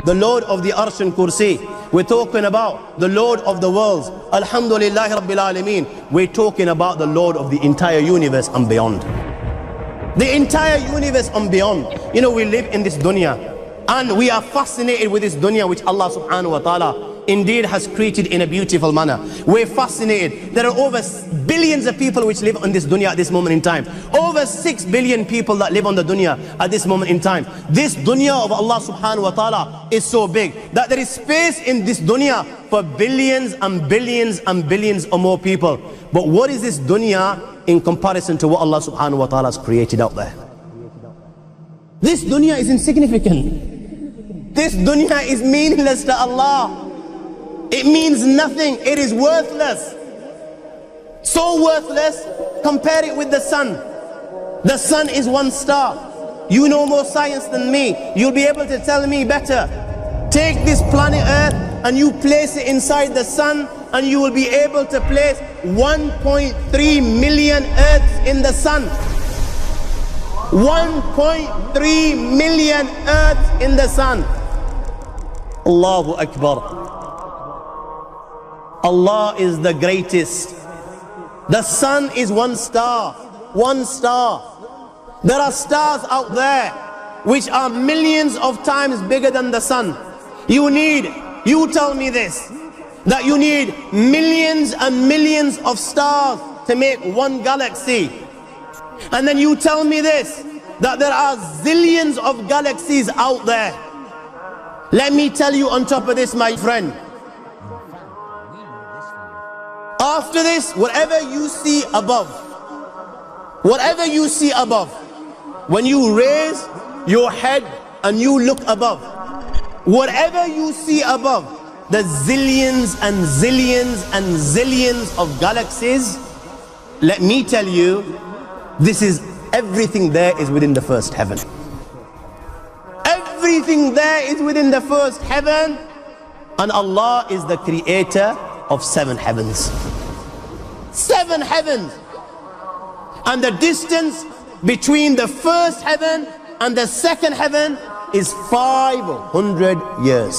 the Lord of the Arsh and Kursi. We're talking about the Lord of the worlds. Alhamdulillah Rabbil Alameen. We're talking about the Lord of the entire universe and beyond. The entire universe and beyond. You know, we live in this dunya and we are fascinated with this dunya which Allah subhanahu wa ta'ala indeed has created in a beautiful manner. We're fascinated. There are over billions of people which live on this dunya at this moment in time. Over 6 billion people that live on the dunya at this moment in time. This dunya of Allah subhanahu wa ta'ala is so big that there is space in this dunya for billions and billions and billions or more people. But what is this dunya in comparison to what Allah subhanahu wa ta'ala has created out there? This dunya is insignificant. This dunya is meaningless to Allah. It means nothing. It is worthless. So worthless, compare it with the sun. The sun is one star. You know more science than me. You'll be able to tell me better. Take this planet Earth and you place it inside the sun, and you will be able to place 1.3 million Earths in the sun. 1.3 million Earths in the sun. Allahu Akbar. Allah is the greatest. The sun is one star. One star. There are stars out there which are millions of times bigger than the sun. You tell me this, that you need millions and millions of stars to make one galaxy. And then you tell me this, that there are zillions of galaxies out there. Let me tell you on top of this, my friend. After this, whatever you see above, when you raise your head and you look above, whatever you see above, the zillions and zillions and zillions of galaxies, let me tell you, this is everything there is within the first heaven. Everything there is within the first heaven, and Allah is the creator of 7 heavens. 7 heavens. And the distance between the first heaven and the second heaven is 500 years.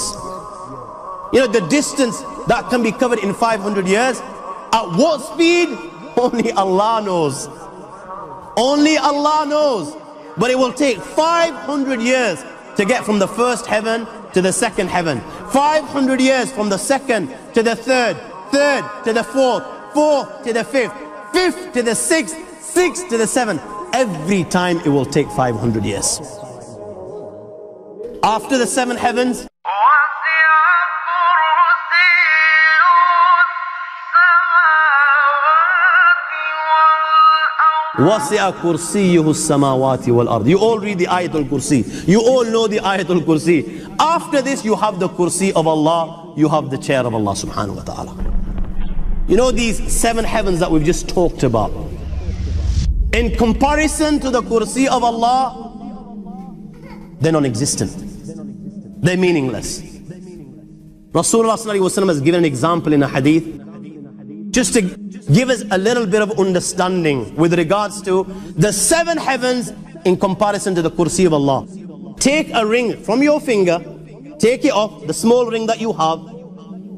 You know, the distance that can be covered in 500 years, at what speed? Only Allah knows. Only Allah knows. But it will take 500 years to get from the first heaven to the second heaven. 500 years from the second to the third, third to the fourth, fourth to the fifth, fifth to the sixth, sixth to the seventh. Every time it will take 500 years. After the 7 heavens, وَسِعَ كُرْسِيُّهُ السَّمَاوَاتِ وَالْأَرْضِ. You all read the Ayatul Kursi. You all know the Ayatul Kursi. After this, you have the Kursi of Allah. You have the chair of Allah subhanahu wa ta'ala. You know these 7 heavens that we've just talked about, in comparison to the Kursi of Allah, they're non-existent. They're meaningless. Rasulullah sallallahu alaihi wasallam has given an example in a hadith, just to give us a little bit of understanding with regards to the 7 heavens in comparison to the Kursi of Allah. Take a ring from your finger, take it off, the small ring that you have,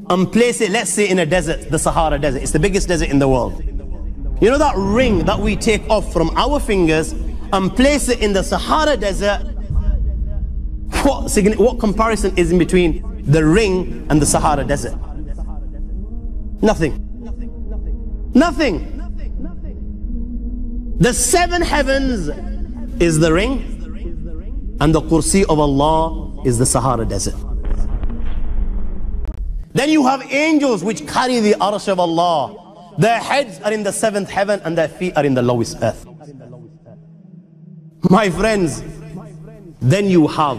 and place it, let's say, in a desert, the Sahara Desert. It's the biggest desert in the world. You know that ring that we take off from our fingers and place it in the Sahara Desert? What comparison is in between the ring and the Sahara Desert? Nothing. Nothing. The 7 heavens is the ring, and the Kursi of Allah is the Sahara Desert. Then you have angels which carry the Arsh of Allah. Their heads are in the 7th heaven and their feet are in the lowest earth. My friends, then you have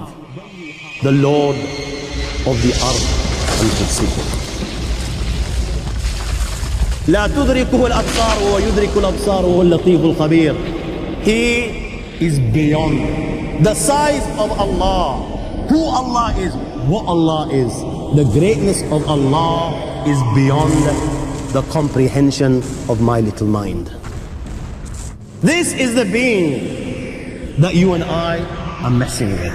the Lord of the Arsh and Kursi. لا تدركه الأبصار ويدرك الأبصار وهو اللطيف الخبير. He is beyond the size of Allah, who Allah is, what Allah is. The greatness of Allah is beyond the comprehension of my little mind. This is the being that you and I are messing with.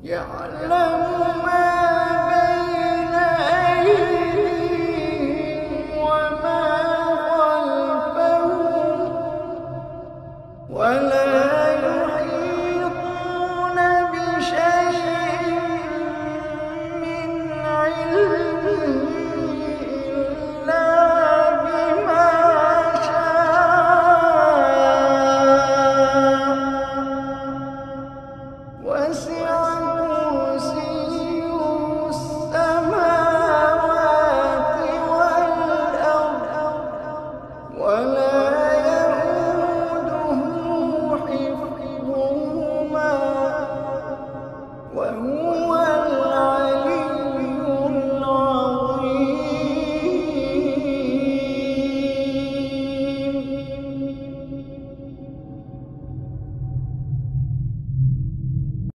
يعلم ما بين أيديهم وما خلفهم ولا